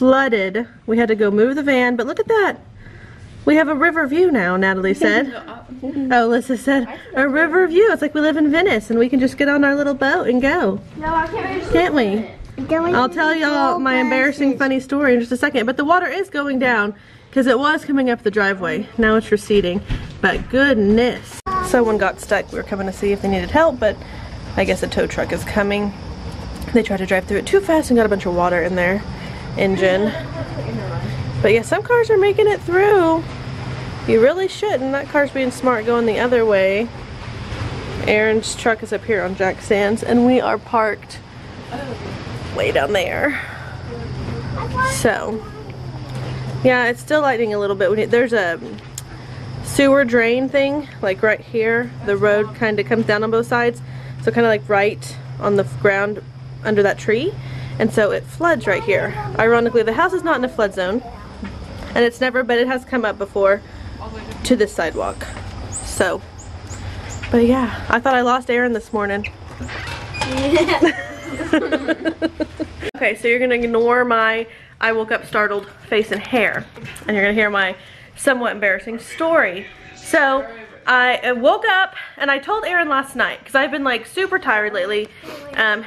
flooded. We had to go move the van, but look at that. We have a river view now, Natalie said. Oh, Alyssa said, a river view. It's like we live in Venice and we can just get on our little boat and go. No, I can't. Can't we? I'll tell y'all my embarrassing funny story in just a second. But the water is going down because it was coming up the driveway. Now it's receding. But goodness. Someone got stuck. We were coming to see if they needed help, but I guess a tow truck is coming. They tried to drive through it too fast and got a bunch of water in their engine. But yeah, some cars are making it through. You really shouldn't. That car's being smart going the other way. Aaron's truck is up here on jack stands and we are parked way down there. So yeah, it's still lightning a little bit. There's a sewer drain thing like right here. The road kind of comes down on both sides, so kind of like right on the ground under that tree, and so it floods right here. Ironically, the house is not in a flood zone, and it's never, but it has come up before to this sidewalk. So, but yeah, I thought I lost Aaron this morning. Okay, so you're gonna ignore my I woke up startled face and hair, and you're gonna hear my somewhat embarrassing story. So I woke up and I told Aaron last night, because I've been like super tired lately.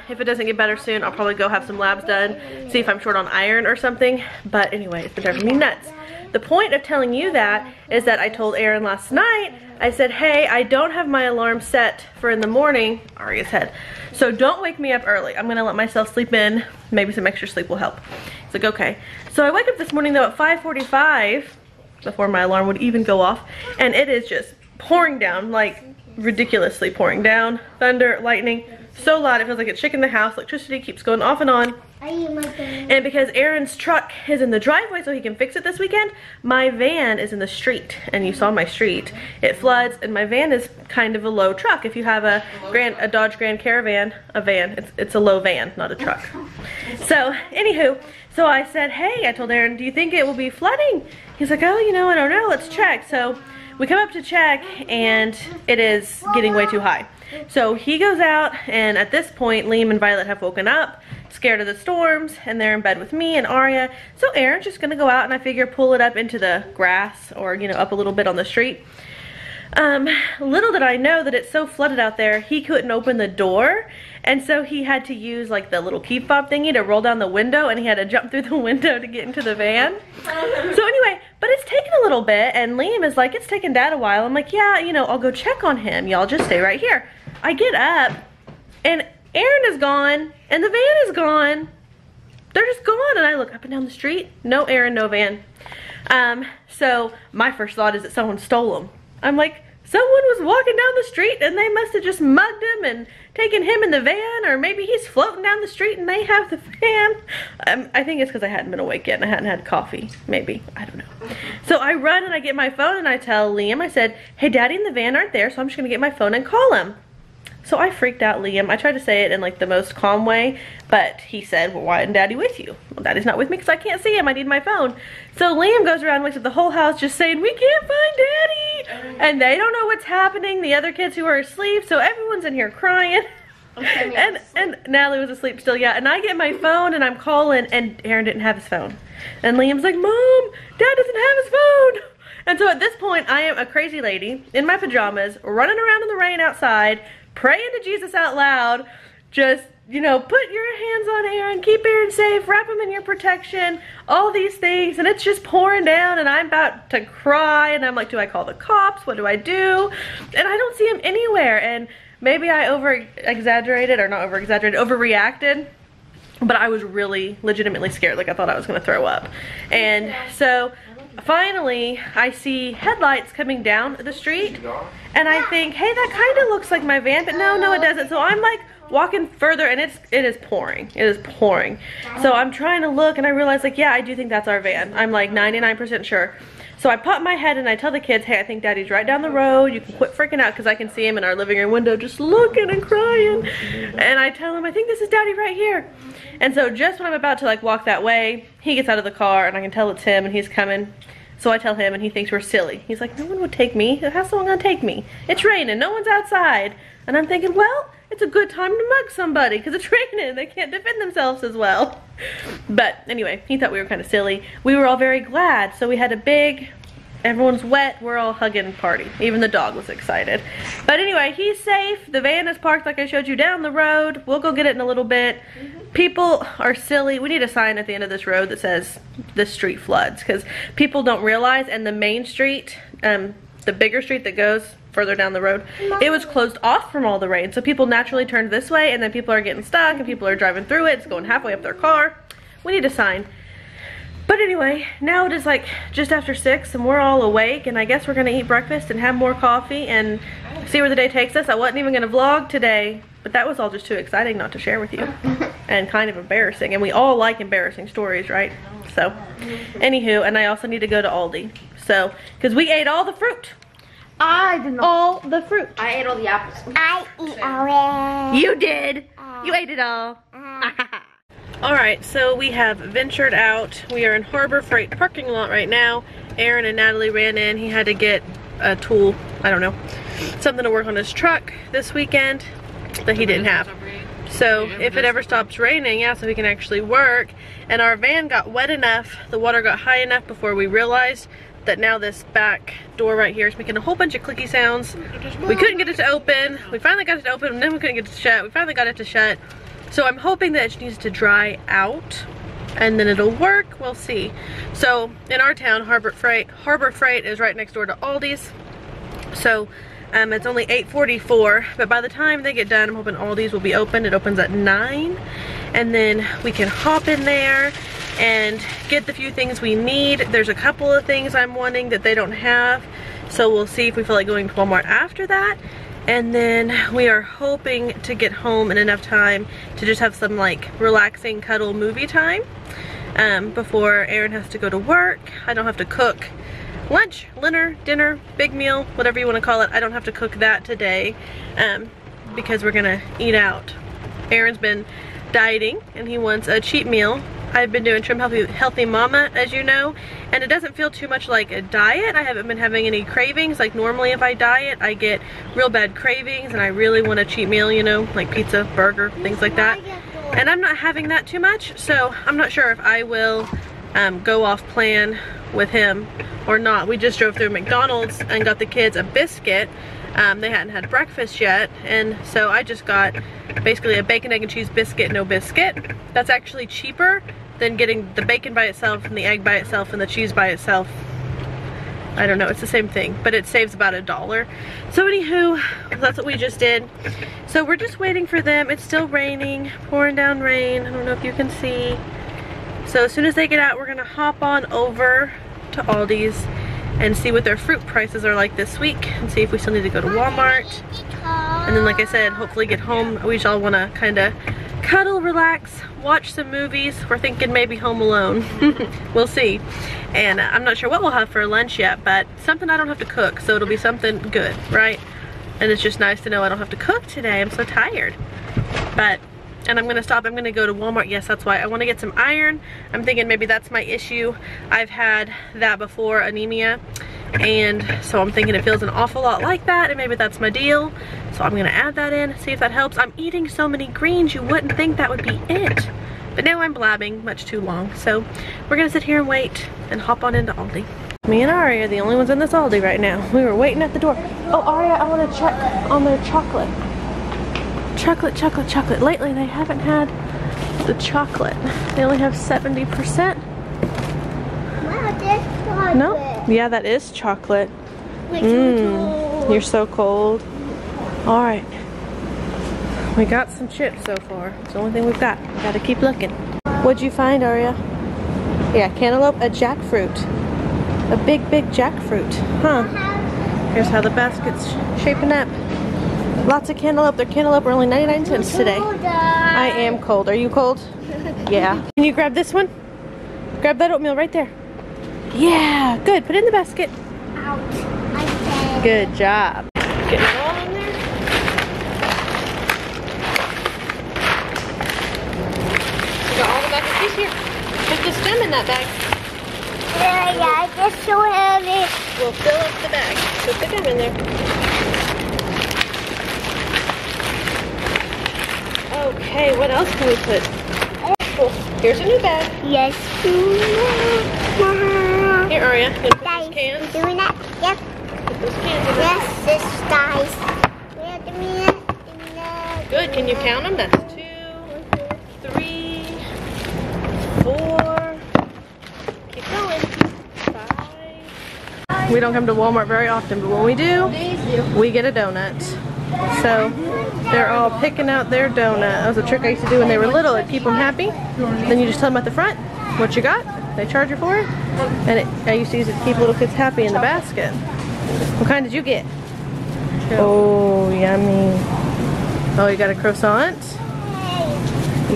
If it doesn't get better soon, I'll probably go have some labs done, see if I'm short on iron or something. But anyway, it's been driving me nuts. The point of telling you that is that I told Aaron last night, I said, hey, I don't have my alarm set for in the morning, Aria's head, so don't wake me up early. I'm gonna let myself sleep in. Maybe some extra sleep will help. It's like, okay. So I wake up this morning though at 5:45, before my alarm would even go off, and it is just pouring down, like ridiculously pouring down. Thunder, lightning, so loud it feels like it's shaking the house. Electricity keeps going off and on. And because Aaron's truck is in the driveway so he can fix it this weekend, my van is in the street, and you saw my street. It floods, and my van is kind of a low truck. If you have a Dodge Grand Caravan, a van, it's a low van, not a truck. So anywho, so I said, hey, I told Aaron, do you think it will be flooding? He's like, oh, you know, I don't know, let's check. So we come up to check, and it is getting way too high. So he goes out, and at this point, Liam and Violet have woken up, scared of the storms, and they're in bed with me and Aria. So Aaron's just gonna go out, and I figure pull it up into the grass, or you know, up a little bit on the street. Little did I know that it's so flooded out there, he couldn't open the door, and so he had to use like the little key fob thingy to roll down the window, and he had to jump through the window to get into the van. So anyway, but it's taken a little bit, and Liam is like, it's taken Dad a while. I'm like, yeah, you know, I'll go check on him. Y'all just stay right here. I get up, and Aaron is gone, and the van is gone. They're just gone, and I look up and down the street. No Aaron, no van. So my first thought is that someone stole them. I'm like, someone was walking down the street, and they must have just mugged him and taken him in the van, or maybe he's floating down the street and they have the van. I think it's because I hadn't been awake yet and I hadn't had coffee. Maybe, I don't know. So I run and I get my phone and I tell Liam, I said, hey, Daddy and the van aren't there, so I'm just gonna get my phone and call him. So I freaked out Liam. I tried to say it in like the most calm way, but he said, well, why isn't Daddy with you? Well, Daddy's not with me because I can't see him. I need my phone. So Liam goes around and wakes up the whole house just saying, we can't find Daddy. And they don't know what's happening. The other kids who are asleep, so everyone's in here crying. And Natalee was asleep still, yeah. And I get my phone and I'm calling, and Aaron didn't have his phone. And Liam's like, Mom, Dad doesn't have his phone. And so at this point, I am a crazy lady in my pajamas, running around in the rain outside, praying to Jesus out loud, just, you know, put your hands on Aaron, keep Aaron safe, wrap him in your protection, all these things, and it's just pouring down, and I'm about to cry, and I'm like, do I call the cops? What do I do? And I don't see him anywhere, and maybe I over-exaggerated, or not over-exaggerated, overreacted, but I was really legitimately scared, like I thought I was gonna throw up. And so finally, I see headlights coming down the street, and I think, hey, that kind of looks like my van, but no, it doesn't. So I'm like walking further, and it is pouring. It is pouring. So I'm trying to look, and I realize, like, yeah, I do think that's our van. I'm like 99% sure. So I pop my head and I tell the kids, hey, I think Daddy's right down the road. You can quit freaking out, because I can see him in our living room window just looking and crying. And I tell him, I think this is Daddy right here. And so just when I'm about to like walk that way, he gets out of the car, and I can tell it's him, and he's coming. So I tell him, and he thinks we're silly. He's like, no one would take me. How's someone gonna take me? It's raining, no one's outside. And I'm thinking, well, it's a good time to mug somebody because it's raining. They can't defend themselves as well. But anyway, he thought we were kind of silly. We were all very glad. So we had a big, everyone's wet, we're all hugging party. Even the dog was excited. But anyway, he's safe. The van is parked like I showed you down the road. We'll go get it in a little bit. People are silly. We need a sign at the end of this road that says this street floods because people don't realize, and the main street, the bigger street that goes further down the road, it was closed off from all the rain. So people naturally turned this way, and then people are getting stuck and people are driving through it. It's going halfway up their car. We need a sign. But anyway, now it is like just after 6 and we're all awake, and I guess we're gonna eat breakfast and have more coffee and see where the day takes us. I wasn't even gonna vlog today, but that was all just too exciting not to share with you and kind of embarrassing, and we all like embarrassing stories, right? So anywho, and I also need to go to Aldi, so because we ate all the fruit. I did not. All the fruit. I ate all the apples. I eat all it. You did. You ate it all. Alright, so we have ventured out. We are in Harbor Freight parking lot right now. Aaron and Natalie ran in. He had to get a tool, I don't know, something to work on his truck this weekend that he didn't have. So if it ever stops raining, yeah, so he can actually work. And our van got wet enough, the water got high enough before we realized that now this back door right here is making a whole bunch of clicky sounds. We couldn't get it to open. We finally got it to open, and then we couldn't get it to shut. We finally got it to shut. So I'm hoping that it needs to dry out and then it'll work. We'll see. So in our town, Harbor Freight is right next door to Aldi's. So it's only 8:44, but by the time they get done, I'm hoping Aldi's will be open. It opens at 9, and then we can hop in there and get the few things we need. There's a couple of things I'm wanting that they don't have, so we'll see if we feel like going to Walmart after that. And then we are hoping to get home in enough time to just have some like relaxing cuddle movie time before Aaron has to go to work. I don't have to cook lunch, dinner, big meal, whatever you want to call it. I don't have to cook that today because we're gonna eat out. Aaron's been dieting and he wants a cheat meal. I've been doing Trim Healthy Mama, as you know, and it doesn't feel too much like a diet. I haven't been having any cravings. Like normally if I diet, I get real bad cravings and I really want a cheat meal, you know, like pizza, burger, things like that. And I'm not having that too much, so I'm not sure if I will go off plan with him or not. We just drove through McDonald's and got the kids a biscuit. They hadn't had breakfast yet, and so I just got basically a bacon, egg, and cheese biscuit, no biscuit. That's actually cheaper than getting the bacon by itself and the egg by itself and the cheese by itself. I don't know, it's the same thing, but it saves about $1. So anywho, that's what we just did. So we're just waiting for them. It's still raining, pouring down rain. I don't know if you can see. So as soon as they get out, we're gonna hop on over to Aldi's and see what their fruit prices are like this week and see if we still need to go to Walmart. And then like I said, hopefully get home. We all want to kind of cuddle, relax, watch some movies. We're thinking maybe Home Alone. We'll see. And I'm not sure what we'll have for lunch yet, but something I don't have to cook, so it'll be something good, right? And it's just nice to know I don't have to cook today. I'm so tired. And I'm gonna stop, I'm gonna go to Walmart. Yes, that's why I wanna get some iron. I'm thinking maybe that's my issue. I've had that before, anemia. And so I'm thinking it feels an awful lot like that, and maybe that's my deal. So I'm gonna add that in, see if that helps. I'm eating so many greens, you wouldn't think that would be it. But now I'm blabbing much too long. So we're gonna sit here and wait and hop on into Aldi. Me and Aria are the only ones in this Aldi right now. We were waiting at the door. Oh, Aria, I wanna check on their chocolate. Chocolate. Lately they haven't had the chocolate. They only have 70%. Wow, that's chocolate. No? Yeah, that is chocolate. You're so cold. Alright. We got some chips so far. It's the only thing we've got. We gotta keep looking. What'd you find, Aria? Yeah, cantaloupe, a jackfruit. A big jackfruit. Huh. Here's how the basket's shaping up. Lots of cantaloupe. Their cantaloupe are only 99 cents today. I am cold. Are you cold? Yeah. Can you grab this one? Grab that oatmeal right there. Yeah, good. Put it in the basket. Ouch. Good job. Getting it all in there. You got all the mac and cheese here. Put the stem in that bag. Yeah, it's so heavy. We'll fill up the bag. Put the stem in there. Okay, what else can we put? Oh, here's a new bag. Yes. Here, Aria. Gonna put those cans. Doing that? Yep. Put those cans in there. Yes, this guys. We're doing it. Good. Can you count them? That's 2, 3, 4. Keep going. 5. We don't come to Walmart very often, but when we do, we get a donut. So they're all picking out their donut. That was a trick I used to do when they were little. It'd keep them happy. Then you just tell them at the front what you got. They charge you for it. And I used to use it to keep little kids happy in the basket. What kind did you get? Oh, yummy. Oh, you got a croissant?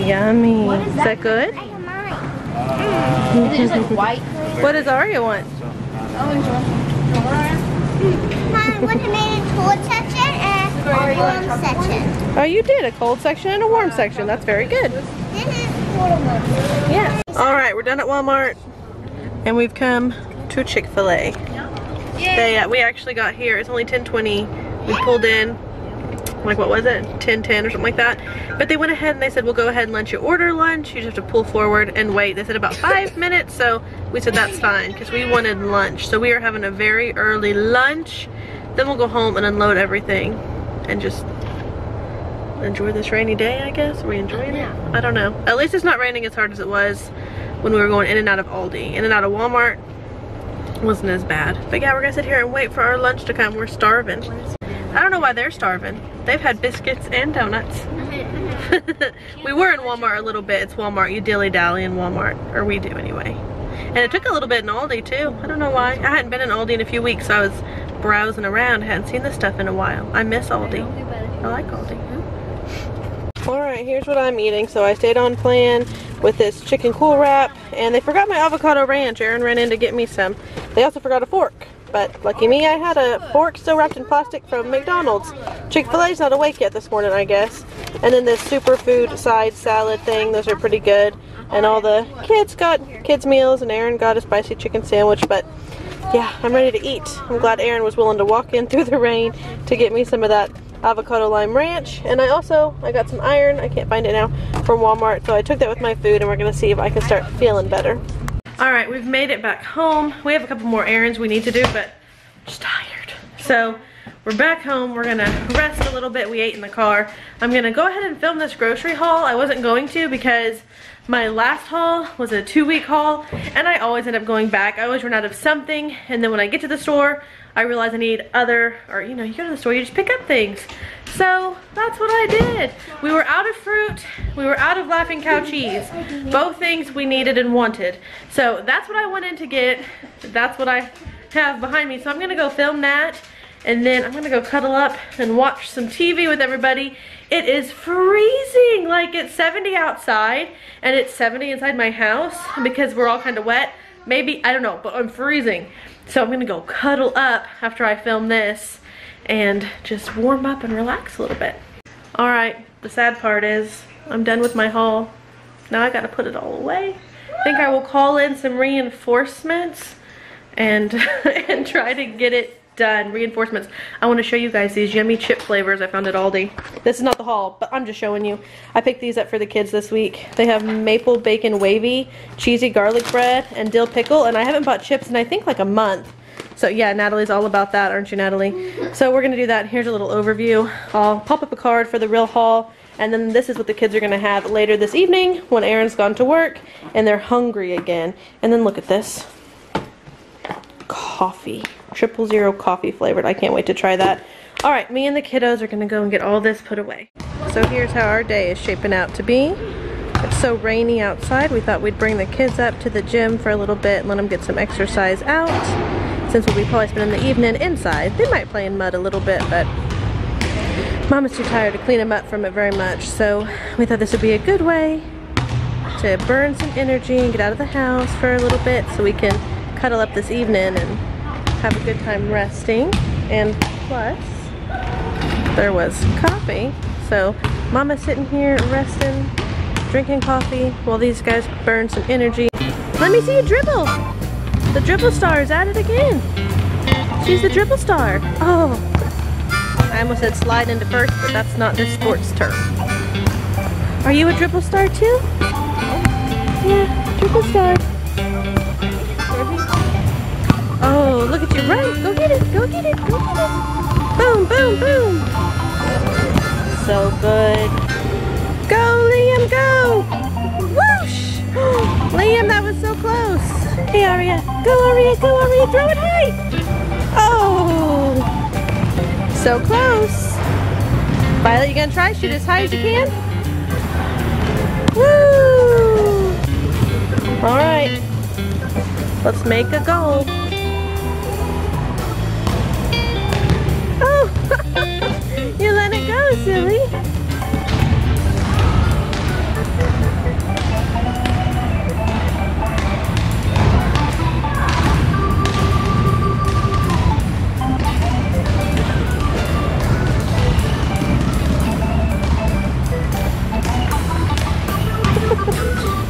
Yummy. Is that good? Is it just like white? What does Aria want? Mom, what I made a cold section and a warm section. Oh, you did a cold section and a warm section. That's very good. This is cold one. Yeah. All right, we're done at Walmart, and we've come to Chick-fil-A. We actually got here. It's only 10:20. We pulled in. Like, what was it? 10:10 or something like that. But they went ahead and they said, we'll go ahead and let you order lunch. You just have to pull forward and wait. They said about 5 minutes, so we said that's fine because we wanted lunch. So we are having a very early lunch. Then we'll go home and unload everything and just enjoy this rainy day, I guess. Are we enjoying it? I don't know. At least it's not raining as hard as it was when we were going in and out of Aldi. In and out of Walmart wasn't as bad. But yeah, we're gonna sit here and wait for our lunch to come. We're starving. I don't know why they're starving. They've had biscuits and donuts. We were in Walmart a little bit. It's Walmart. You dilly-dally in Walmart. Or we do anyway. And it took a little bit in Aldi too. I don't know why. I hadn't been in Aldi in a few weeks, so I was browsing around. I hadn't seen this stuff in a while. I miss Aldi. I like Aldi. Alright, here's what I'm eating. So I stayed on plan with this chicken cool wrap. And they forgot my avocado ranch. Aaron ran in to get me some. They also forgot a fork. But lucky me, I had a fork still wrapped in plastic from McDonald's. Chick-fil-A's not awake yet this morning, I guess. And then this superfood side salad thing, those are pretty good. And all the kids got kids meals, and Aaron got a spicy chicken sandwich. But yeah, I'm ready to eat. I'm glad Aaron was willing to walk in through the rain to get me some of that avocado lime ranch. And I got some iron, I can't find it now, from Walmart. So I took that with my food, and we're gonna see if I can start feeling better. Alright, we've made it back home. We have a couple more errands we need to do, but I'm just tired. So we're back home. We're gonna rest a little bit. We ate in the car. I'm gonna go ahead and film this grocery haul. I wasn't going to because my last haul was a 2-week haul, and I always end up going back. I always run out of something, and then when I get to the store, I realize I need other, or you know, you go to the store, you just pick up things. So that's what I did. We were out of fruit, we were out of Laughing Cow cheese. Both things we needed and wanted. So that's what I went in to get. That's what I have behind me. So I'm gonna go film that, and then I'm gonna go cuddle up and watch some TV with everybody. It is freezing, like it's 70 outside, and it's 70 inside my house because we're all kind of wet. Maybe, I don't know, but I'm freezing. So I'm gonna go cuddle up after I film this and just warm up and relax a little bit. All right, the sad part is I'm done with my haul. Now I gotta put it all away. I think I will call in some reinforcements and and try to get it done. Reinforcements. I want to show you guys these yummy chip flavors I found at Aldi. This is not the haul, but I'm just showing you. I picked these up for the kids this week. They have maple bacon wavy, cheesy garlic bread, and dill pickle, and I haven't bought chips in I think like a month. So yeah, Natalie's all about that, aren't you, Natalie? So we're gonna do that. Here's a little overview. I'll pop up a card for the real haul, and then this is what the kids are gonna have later this evening when Aaron's gone to work and they're hungry again. And then look at this. Coffee. 000 coffee flavored. I can't wait to try that. Alright, me and the kiddos are gonna go and get all this put away. So here's how our day is shaping out to be. It's so rainy outside, we thought we'd bring the kids up to the gym for a little bit and let them get some exercise out. Since we'll be probably spending the evening inside. They might play in mud a little bit, but Mama's too tired to clean them up from it very much. So we thought this would be a good way to burn some energy and get out of the house for a little bit so we can cuddle up this evening and have a good time resting. And plus, there was coffee. So Mama's sitting here resting, drinking coffee while these guys burn some energy. Let me see you dribble. The dribble star is at it again. She's the dribble star. Oh, I almost said slide into first, but that's not this sports term. Are you a triple star too? Yeah, triple star. Oh, look at you, run! Go get it, go get it, go get it! Boom, boom, boom! So good. Go, Liam, go! Whoosh! Liam, that was so close. Hey, Aria. Go, Aria, go, Aria, throw it high! Oh! So close. Violet, you gonna try? Shoot as high as you can? Woo! Alright. Let's make a goal. You let it go, silly.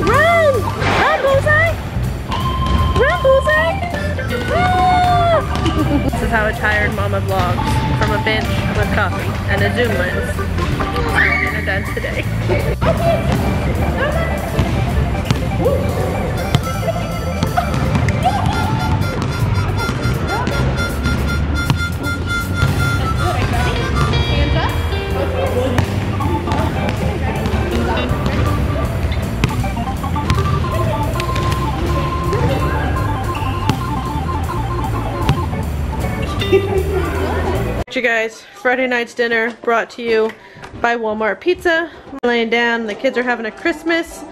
Run! Run, Bullseye! Run, Bullseye! Ah! This is how a tired mama vlogs. From a bench with coffee and a Zoom lens. And I'm done today. You guys, Friday night's dinner brought to you by Walmart Pizza. I'm laying down, the kids are having a Christmas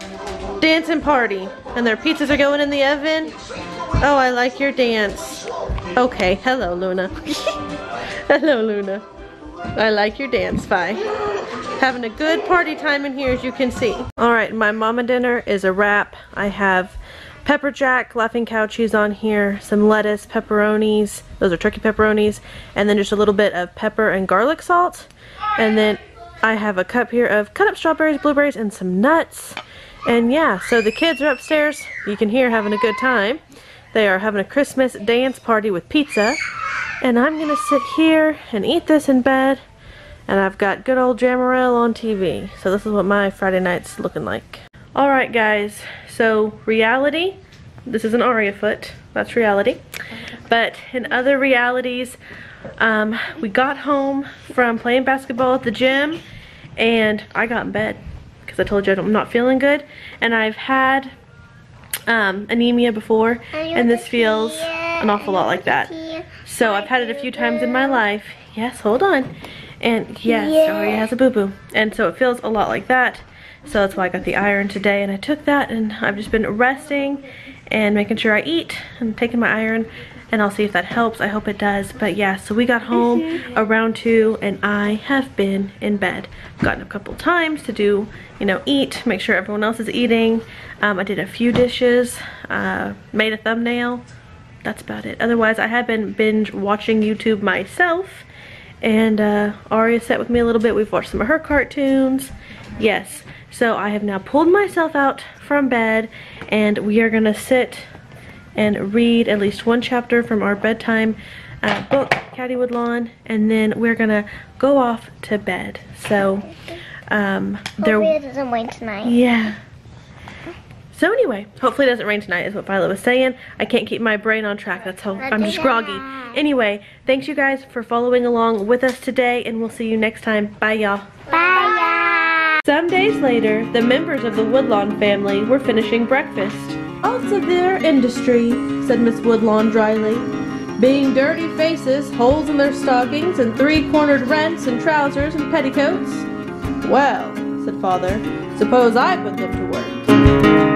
dancing party and their pizzas are going in the oven. Oh, I like your dance. Okay, hello Luna. Hello Luna. I like your dance, bye. Having a good party time in here as you can see. Alright, my mama dinner is a wrap. I have pepper jack, laughing cow cheese on here, some lettuce, pepperonis, those are turkey pepperonis, and then just a little bit of pepper and garlic salt. And then I have a cup here of cut up strawberries, blueberries, and some nuts. And yeah, so the kids are upstairs, you can hear having a good time. They are having a Christmas dance party with pizza. And I'm gonna sit here and eat this in bed. And I've got good old Jamarel on TV. So this is what my Friday night's looking like. Alright guys, so reality, this is an Aria foot, that's reality. But in other realities, we got home from playing basketball at the gym and I got in bed because I told you I'm not feeling good. And I've had anemia before and this feels an awful lot like that. So I've had it a few times in my life. Yes, hold on. And yes, Aria has a boo-boo. And so it feels a lot like that. So that's why I got the iron today and I took that and I've just been resting and making sure I eat and taking my iron and I'll see if that helps. I hope it does. But yeah, so we got home around 2 and I have been in bed. Gotten a couple times to do, you know, eat, make sure everyone else is eating. I did a few dishes, made a thumbnail. That's about it. Otherwise, I have been binge watching YouTube myself and Aria sat with me a little bit. We've watched some of her cartoons. Yes. So I have now pulled myself out from bed and we are gonna sit and read at least one chapter from our bedtime book, Caddy Woodlawn, and then we're gonna go off to bed. So hopefully it doesn't rain tonight. Yeah. So anyway, hopefully it doesn't rain tonight is what Violet was saying. I can't keep my brain on track, that's how I'm just groggy. Anyway, thanks you guys for following along with us today and we'll see you next time. Bye y'all. Bye. Some days later, the members of the Woodlawn family were finishing breakfast. "Faults of their industry," said Miss Woodlawn dryly. "Being dirty faces, holes in their stockings, and three-cornered rents in trousers and petticoats." "Well," said Father, "suppose I put them to work."